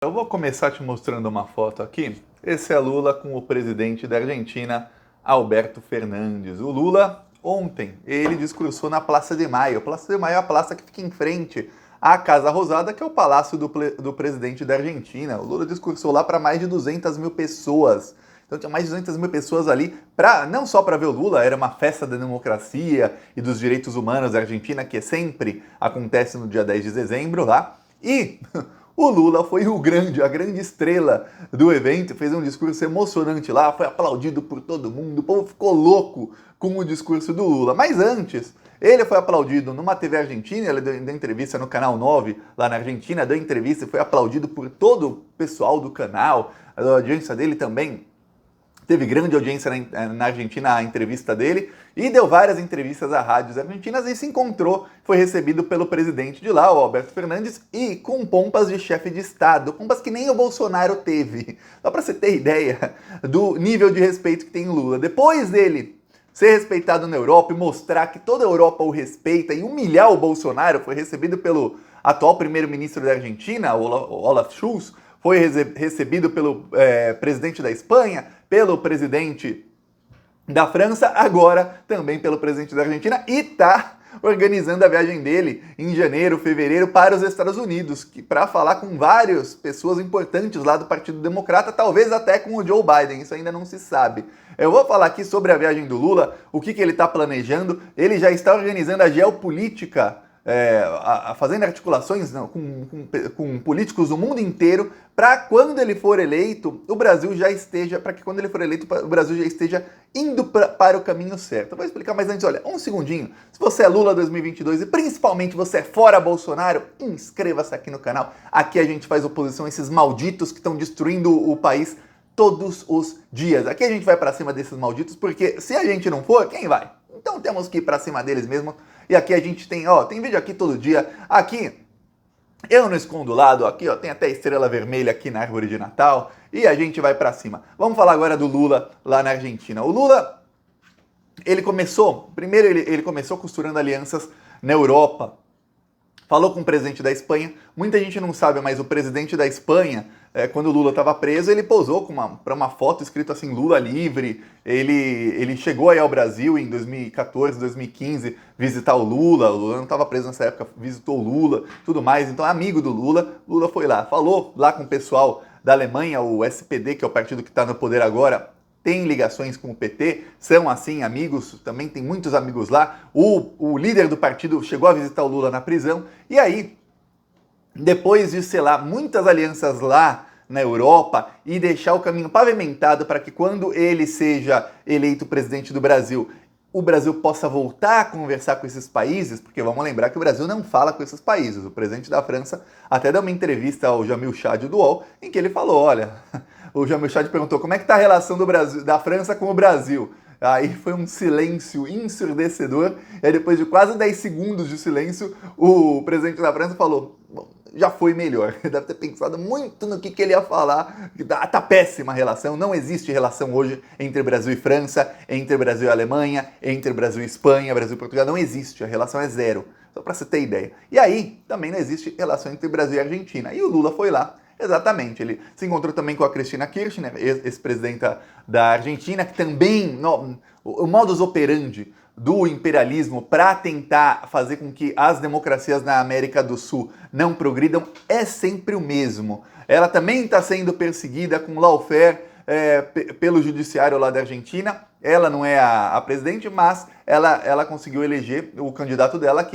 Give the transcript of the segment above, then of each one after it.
Eu vou começar te mostrando uma foto aqui. Esse é Lula com o presidente da Argentina, Alberto Fernandes. O Lula, ontem, ele discursou na Praça de Maio. A Praça de Maio é a praça que fica em frente à Casa Rosada, que é o palácio do presidente da Argentina. O Lula discursou lá para mais de 200 mil pessoas. Então tinha mais de 200 mil pessoas ali, não só para ver o Lula, era uma festa da democracia e dos direitos humanos da Argentina, que sempre acontece no dia 10 de dezembro lá. E o Lula foi a grande estrela do evento, fez um discurso emocionante lá, foi aplaudido por todo mundo, o povo ficou louco com o discurso do Lula. Mas antes, ele foi aplaudido numa TV argentina, ele deu entrevista no Canal 9, lá na Argentina, deu entrevista e foi aplaudido por todo o pessoal do canal, a audiência dele também. Teve grande audiência na Argentina a entrevista dele e deu várias entrevistas a rádios argentinas e se encontrou, foi recebido pelo presidente de lá, o Alberto Fernandes, e com pompas de chefe de Estado, pompas que nem o Bolsonaro teve. Só para você ter ideia do nível de respeito que tem o Lula. Depois dele ser respeitado na Europa e mostrar que toda a Europa o respeita e humilhar o Bolsonaro, foi recebido pelo atual primeiro-ministro da Argentina, Olaf Scholz, foi recebido pelo presidente da Espanha, pelo presidente da França, agora também pelo presidente da Argentina, e está organizando a viagem dele em janeiro, fevereiro, para os Estados Unidos, para falar com várias pessoas importantes lá do Partido Democrata, talvez até com o Joe Biden, isso ainda não se sabe. Eu vou falar aqui sobre a viagem do Lula, o que ele está planejando. Ele já está organizando a geopolítica, fazendo articulações com políticos do mundo inteiro para quando ele for eleito, o Brasil já esteja indo para o caminho certo. Eu vou explicar, mas antes, olha, um segundinho. Se você é Lula 2022 e principalmente você é fora Bolsonaro, inscreva-se aqui no canal. Aqui a gente faz oposição a esses malditos que estão destruindo o país todos os dias. Aqui a gente vai para cima desses malditos, porque se a gente não for, quem vai? Então temos que ir para cima deles mesmo. E aqui a gente tem, tem vídeo aqui todo dia. Aqui, eu não escondo o lado, aqui tem até estrela vermelha aqui na árvore de Natal. E a gente vai pra cima. Vamos falar agora do Lula lá na Argentina. O Lula, ele começou costurando alianças na Europa. Falou com o presidente da Espanha. Muita gente não sabe, mas o presidente da Espanha, quando o Lula estava preso, ele posou para uma foto escrito assim, Lula livre. Ele chegou aí ao Brasil em 2014, 2015, visitar o Lula não estava preso nessa época, visitou o Lula, tudo mais. Então, amigo do Lula foi lá, falou lá com o pessoal da Alemanha, o SPD, que é o partido que está no poder agora, tem ligações com o PT, são assim amigos, também tem muitos amigos lá. O líder do partido chegou a visitar o Lula na prisão, e aí, depois de selar muitas alianças lá na Europa e deixar o caminho pavimentado para que quando ele seja eleito presidente do Brasil, o Brasil possa voltar a conversar com esses países, porque vamos lembrar que o Brasil não fala com esses países. O presidente da França até deu uma entrevista ao Jamil Chad do UOL, em que ele falou, olha, o Jamil Chad perguntou como é que está a relação da França com o Brasil. Aí foi um silêncio ensurdecedor, e aí depois de quase 10 segundos de silêncio, o presidente da França falou, bom, já foi melhor. Deve ter pensado muito no que ele ia falar. Tá péssima a relação, não existe relação hoje entre Brasil e França, entre Brasil e Alemanha, entre Brasil e Espanha, Brasil e Portugal, não existe, a relação é zero, só para você ter ideia. E aí, também não existe relação entre Brasil e Argentina. E o Lula foi lá, exatamente, ele se encontrou também com a Cristina Kirchner, ex-presidenta da Argentina, que também, o modus operandi do imperialismo para tentar fazer com que as democracias na América do Sul não progridam é sempre o mesmo. Ela também está sendo perseguida com lawfare pelo judiciário lá da Argentina. Ela não é a presidente, mas ela conseguiu eleger o candidato dela,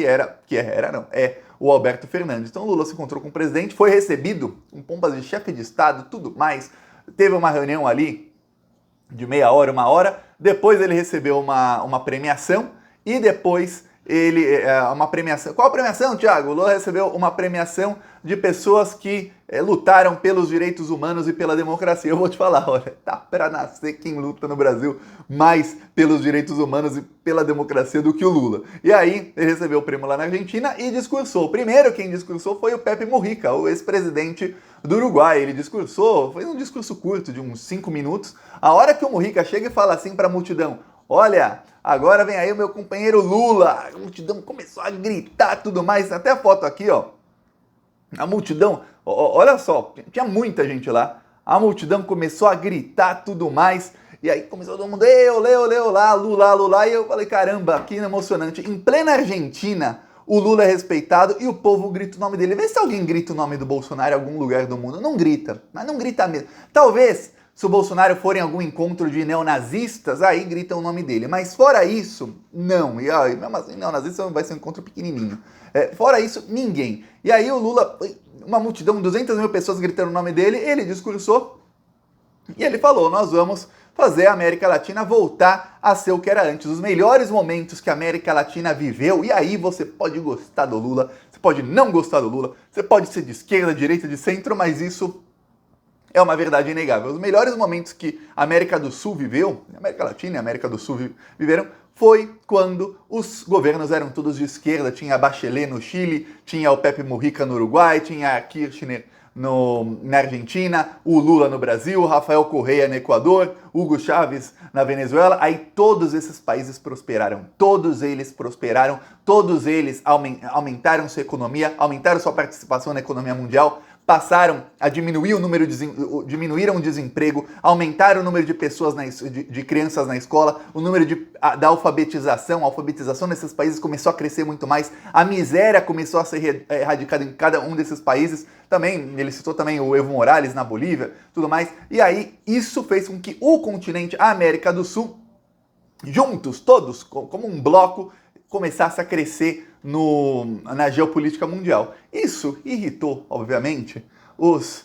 é o Alberto Fernandes. Então o Lula se encontrou com o presidente, foi recebido com pompas de chefe de Estado, tudo mais. Teve uma reunião ali de meia hora, uma hora. Depois ele recebeu uma premiação e depois uma premiação. Qual a premiação, Thiago? O Lula recebeu uma premiação de pessoas que lutaram pelos direitos humanos e pela democracia. Eu vou te falar, olha, tá pra nascer quem luta no Brasil mais pelos direitos humanos e pela democracia do que o Lula. E aí, ele recebeu o prêmio lá na Argentina e discursou. Primeiro quem discursou foi o Pepe Mujica, o ex-presidente do Uruguai. Ele discursou, foi um discurso curto, de uns 5 minutos. A hora que o Mujica chega e fala assim pra multidão, olha, agora vem aí o meu companheiro Lula. A multidão começou a gritar, tudo mais. Até a foto aqui, A multidão, olha só, tinha muita gente lá, a multidão começou a gritar tudo mais, e aí começou todo mundo, eu lá, Lula, Lula, e eu falei, caramba, que emocionante. Em plena Argentina, o Lula é respeitado e o povo grita o nome dele. Vê se alguém grita o nome do Bolsonaro em algum lugar do mundo. Não grita, mas não grita mesmo. Talvez, se o Bolsonaro for em algum encontro de neonazistas, aí gritam o nome dele. Mas fora isso, não. E aí, mesmo assim, neonazista vai ser um encontro pequenininho. Fora isso, ninguém. E aí o Lula, uma multidão, 200 mil pessoas gritando o nome dele, ele discursou e ele falou, nós vamos fazer a América Latina voltar a ser o que era antes. Os melhores momentos que a América Latina viveu, e aí você pode gostar do Lula, você pode não gostar do Lula, você pode ser de esquerda, direita, de centro, mas isso é uma verdade inegável. Os melhores momentos que a América do Sul viveu, a América Latina e a América do Sul viveram, foi quando os governos eram todos de esquerda. Tinha a Bachelet no Chile, tinha o Pepe Mujica no Uruguai, tinha a Kirchner na Argentina, o Lula no Brasil, o Rafael Correa no Equador, Hugo Chávez na Venezuela. Aí todos esses países prosperaram, todos eles prosperaram, todos eles aumentaram sua economia, aumentaram sua participação na economia mundial, passaram a diminuir o número diminuíram o desemprego, aumentaram o número de pessoas, de crianças na escola, o número da alfabetização, a alfabetização nesses países começou a crescer muito mais, a miséria começou a ser erradicada em cada um desses países, também, ele citou também o Evo Morales na Bolívia, tudo mais, e aí isso fez com que o continente, a América do Sul, juntos, todos, como um bloco, começasse a crescer na geopolítica mundial. Isso irritou, obviamente, os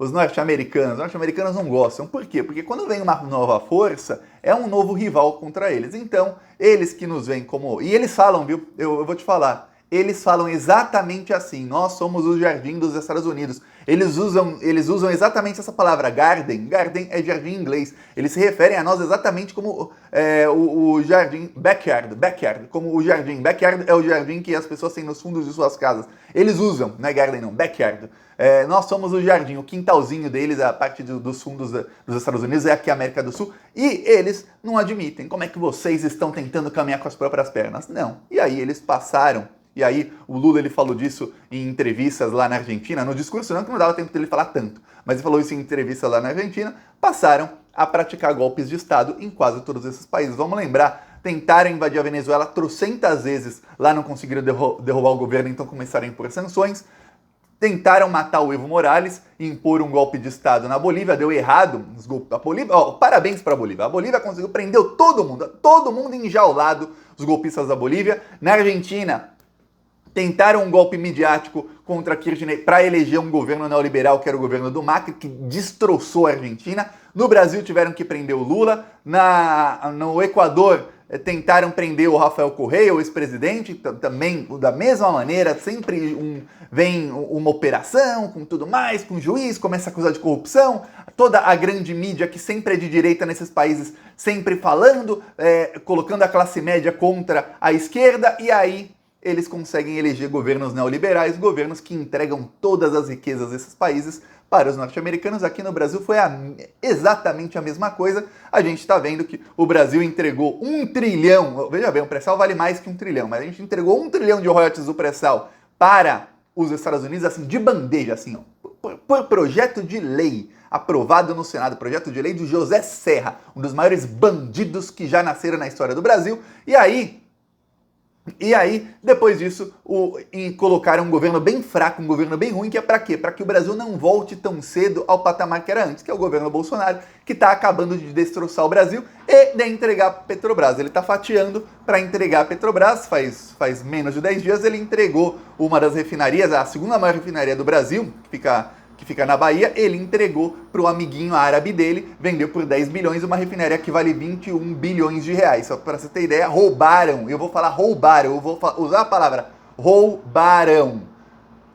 norte-americanos. Os norte-americanos não gostam. Por quê? Porque quando vem uma nova força, é um novo rival contra eles. Então, eles que nos veem como... E eles falam, viu? Eu vou te falar. Eles falam exatamente assim. Nós somos o jardim dos Estados Unidos. Eles usam exatamente essa palavra, garden. Garden é jardim em inglês. Eles se referem a nós exatamente como o jardim, backyard, como o jardim. Backyard é o jardim que as pessoas têm nos fundos de suas casas. Eles usam, não é garden não, backyard. Nós somos o jardim, o quintalzinho deles, a parte dos fundos dos Estados Unidos é aqui a América do Sul. E eles não admitem. Como é que vocês estão tentando caminhar com as próprias pernas? Não. E aí eles passaram. E aí o Lula ele falou disso em entrevistas lá na Argentina, no discurso não, que não dava tempo dele falar tanto, mas ele falou isso em entrevistas lá na Argentina, passaram a praticar golpes de Estado em quase todos esses países. Vamos lembrar, tentaram invadir a Venezuela trocentas vezes, lá não conseguiram derrubar o governo, então começaram a impor sanções, tentaram matar o Evo Morales e impor um golpe de Estado na Bolívia, deu errado. Parabéns para a Bolívia. A Bolívia conseguiu, prendeu todo mundo enjaulado, os golpistas da Bolívia. Na Argentina, tentaram um golpe midiático contra Kirchner para eleger um governo neoliberal, que era o governo do Macri, que destroçou a Argentina. No Brasil tiveram que prender o Lula. No Equador tentaram prender o Rafael Correa, o ex-presidente, também da mesma maneira, sempre vem uma operação com tudo mais, com o juiz, começa a acusar de corrupção, toda a grande mídia que sempre é de direita nesses países, sempre falando, colocando a classe média contra a esquerda, e aí eles conseguem eleger governos neoliberais, governos que entregam todas as riquezas desses países para os norte-americanos. Aqui no Brasil foi exatamente a mesma coisa. A gente está vendo que o Brasil entregou 1 trilhão, veja bem, o pré-sal vale mais que 1 trilhão, mas a gente entregou 1 trilhão de royalties do pré-sal para os Estados Unidos, assim, de bandeja, assim, ó, por projeto de lei aprovado no Senado, projeto de lei do José Serra, um dos maiores bandidos que já nasceram na história do Brasil. E aí, depois disso, colocaram um governo bem fraco, um governo bem ruim, que é para quê? Para que o Brasil não volte tão cedo ao patamar que era antes, que é o governo Bolsonaro, que está acabando de destroçar o Brasil e de entregar a Petrobras. Ele está fatiando para entregar a Petrobras, faz menos de 10 dias ele entregou uma das refinarias, a segunda maior refinaria do Brasil, que fica na Bahia, ele entregou para o amiguinho árabe dele, vendeu por 10 bilhões, uma refinaria que vale 21 bilhões de reais. Só para você ter ideia, roubaram, eu vou falar roubaram, eu vou usar a palavra roubaram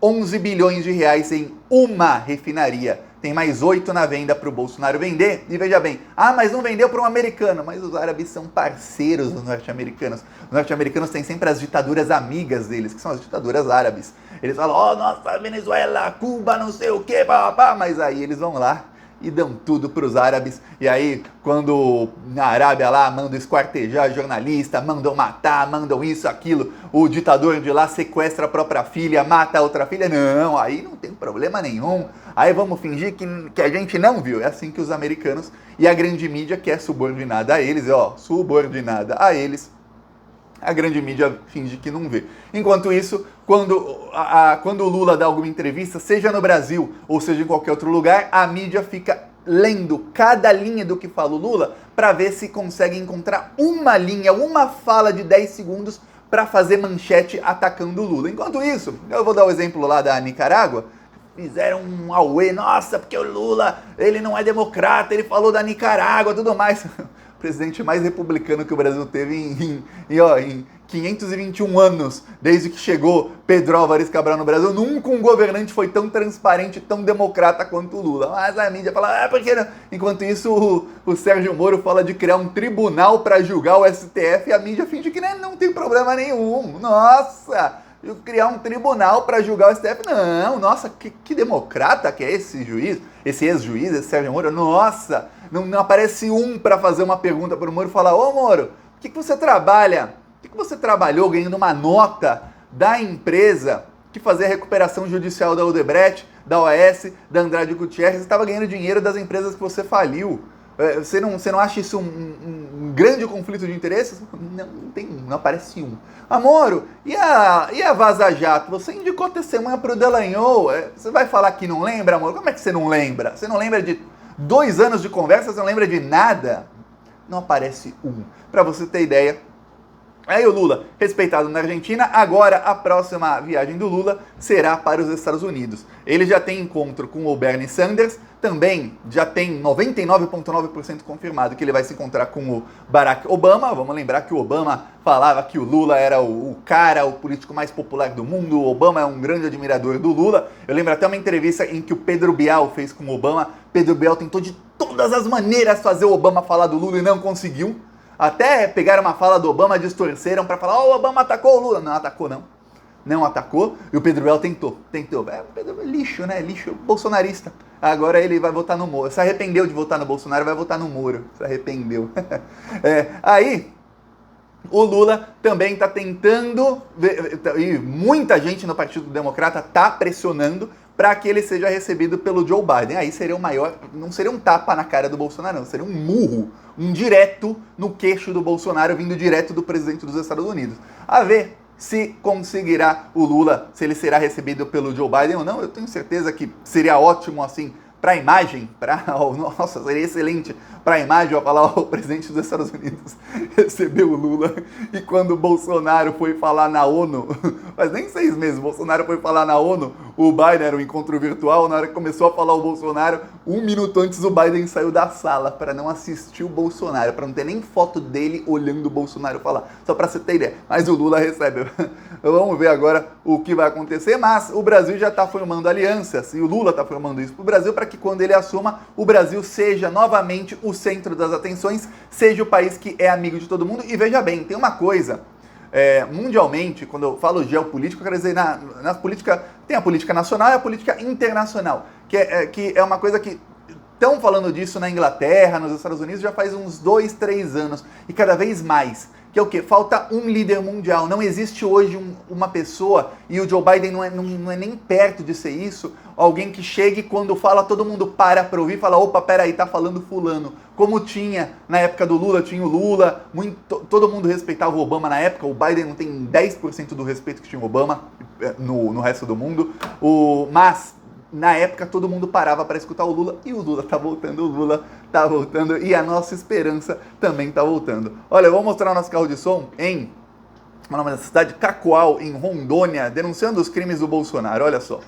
11 bilhões de reais em uma refinaria. Tem mais 8 na venda para o Bolsonaro vender. E veja bem, mas não vendeu para um americano. Mas os árabes são parceiros dos norte-americanos. Os norte-americanos têm sempre as ditaduras amigas deles, que são as ditaduras árabes. Eles falam, nossa, Venezuela, Cuba, não sei o que, mas aí eles vão lá e dão tudo para os árabes. E aí, quando na Arábia lá mandam esquartejar jornalista, mandam matar, mandam isso, aquilo, o ditador de lá sequestra a própria filha, mata a outra filha, não, aí não tem problema nenhum. Aí vamos fingir que a gente não viu. É assim que os americanos e a grande mídia, que é subordinada a eles, subordinada a eles, a grande mídia finge que não vê. Enquanto isso, quando o Lula dá alguma entrevista, seja no Brasil ou seja em qualquer outro lugar, a mídia fica lendo cada linha do que fala o Lula para ver se consegue encontrar uma linha, uma fala de 10 segundos para fazer manchete atacando o Lula. Enquanto isso, eu vou dar o exemplo lá da Nicarágua, fizeram um auê, nossa, porque o Lula, ele não é democrata, ele falou da Nicarágua, tudo mais. O presidente mais republicano que o Brasil teve em 521 anos, desde que chegou Pedro Álvares Cabral no Brasil. Nunca um governante foi tão transparente, tão democrata quanto o Lula. Mas a mídia fala, por que não? Enquanto isso, o Sérgio Moro fala de criar um tribunal para julgar o STF e a mídia finge que não tem problema nenhum. Nossa! Criar um tribunal para julgar o STF? Não, nossa, que democrata que é esse juiz, esse ex-juiz, esse Sérgio Moro. Nossa, não aparece um para fazer uma pergunta para o Moro e falar, ô Moro, o que você trabalha? O que você trabalhou ganhando uma nota da empresa que fazia a recuperação judicial da Odebrecht, da OAS, da Andrade Gutierrez? Você estava ganhando dinheiro das empresas que você faliu. Você não acha isso um grande conflito de interesses? Não aparece um. Moro, e a Vaza Jato? Você indicou testemunha para o Dallagnol. Você vai falar que não lembra, Moro? Como é que você não lembra? Você não lembra de 2 anos de conversa? Você não lembra de nada? Não aparece um. Para você ter ideia, aí o Lula, respeitado na Argentina, agora a próxima viagem do Lula será para os Estados Unidos. Ele já tem encontro com o Bernie Sanders, também já tem 99,9% confirmado que ele vai se encontrar com o Barack Obama. Vamos lembrar que o Obama falava que o Lula era o político mais popular do mundo. O Obama é um grande admirador do Lula. Eu lembro até uma entrevista em que o Pedro Bial fez com o Obama. Pedro Bial tentou de todas as maneiras fazer o Obama falar do Lula e não conseguiu. Até pegaram uma fala do Obama, distorceram para falar, o Obama atacou o Lula. Não atacou, não. Não atacou. E o Pedro Bial tentou. O Pedro lixo, né? Lixo bolsonarista. Agora ele vai votar no Moro. Se arrependeu de votar no Bolsonaro, vai votar no Moro. Se arrependeu. Aí, o Lula também está tentando, e muita gente no Partido Democrata está pressionando para que ele seja recebido pelo Joe Biden. Aí seria o maior, não seria um tapa na cara do Bolsonaro, não, seria um murro, um direto no queixo do Bolsonaro, vindo direto do presidente dos Estados Unidos. A ver se conseguirá o Lula, se ele será recebido pelo Joe Biden ou não. Eu tenho certeza que seria ótimo, assim, para a imagem, nossa, seria excelente para a imagem, eu falar, o presidente dos Estados Unidos recebeu o Lula, e quando o Bolsonaro foi falar na ONU, faz nem 6 meses, o Bolsonaro foi falar na ONU, o Biden era um encontro virtual, na hora que começou a falar o Bolsonaro, 1 minuto antes o Biden saiu da sala para não assistir o Bolsonaro, para não ter nem foto dele olhando o Bolsonaro falar, só para você ter ideia, mas o Lula recebe. Vamos ver agora o que vai acontecer, mas o Brasil já está formando alianças, e o Lula está formando isso para o Brasil, para que quando ele assuma, o Brasil seja novamente o centro das atenções, seja o país que é amigo de todo mundo. E veja bem, tem uma coisa, mundialmente, quando eu falo geopolítica, eu quero dizer, na política, tem a política nacional e a política internacional, que é uma coisa que estão falando disso na Inglaterra, nos Estados Unidos, já faz uns 2, 3 anos, e cada vez mais. Que é o quê? Falta um líder mundial. Não existe hoje uma pessoa, e o Joe Biden não é nem perto de ser isso, alguém que chegue quando fala, todo mundo para ouvir e fala, opa, peraí, tá falando fulano. Como tinha na época do Lula, tinha o Lula, todo mundo respeitava o Obama na época, o Biden não tem 10% do respeito que tinha o Obama no resto do mundo, mas na época todo mundo parava para escutar o Lula, e o Lula tá voltando, e a nossa esperança também tá voltando. Olha, eu vou mostrar o nosso carro de som em o nome da cidade, Cacoal, em Rondônia, denunciando os crimes do Bolsonaro, olha só.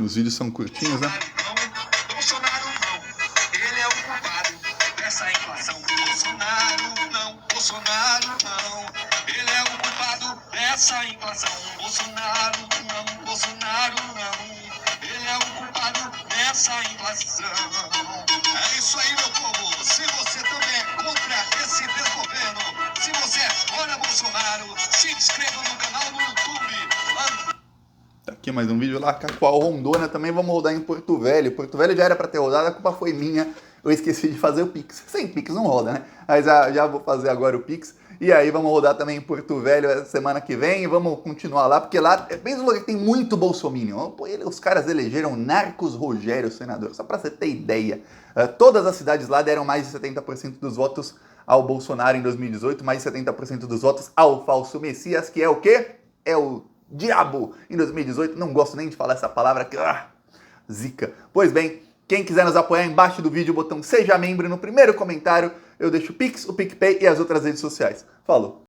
Os vídeos são curtinhos, né? Bolsonaro não, ele é o culpado dessa inflação. Bolsonaro não, ele é o culpado dessa inflação. Bolsonaro não, Bolsonaro não. Ele é o culpado dessa inflação. É isso aí, meu povo. Se você também é contra esse desgoverno, se você é fora Bolsonaro, se inscreva no canal no YouTube. Tá aqui mais um vídeo lá, Cacoal, Rondônia, também vamos rodar em Porto Velho. Porto Velho já era pra ter rodado, a culpa foi minha, eu esqueci de fazer o Pix. Sem Pix não roda, né? Mas já vou fazer agora o Pix. E aí vamos rodar também em Porto Velho semana que vem e vamos continuar lá, porque lá é bem um lugar que tem muito bolsominion. Os caras elegeram Narcos Rogério senador, só pra você ter ideia. Todas as cidades lá deram mais de 70% dos votos ao Bolsonaro em 2018, mais de 70% dos votos ao falso Messias, que é o quê? É o diabo em 2018, não gosto nem de falar essa palavra, que zica. Pois bem, quem quiser nos apoiar, embaixo do vídeo o botão Seja Membro, no primeiro comentário eu deixo o Pix, o PicPay e as outras redes sociais. Falou!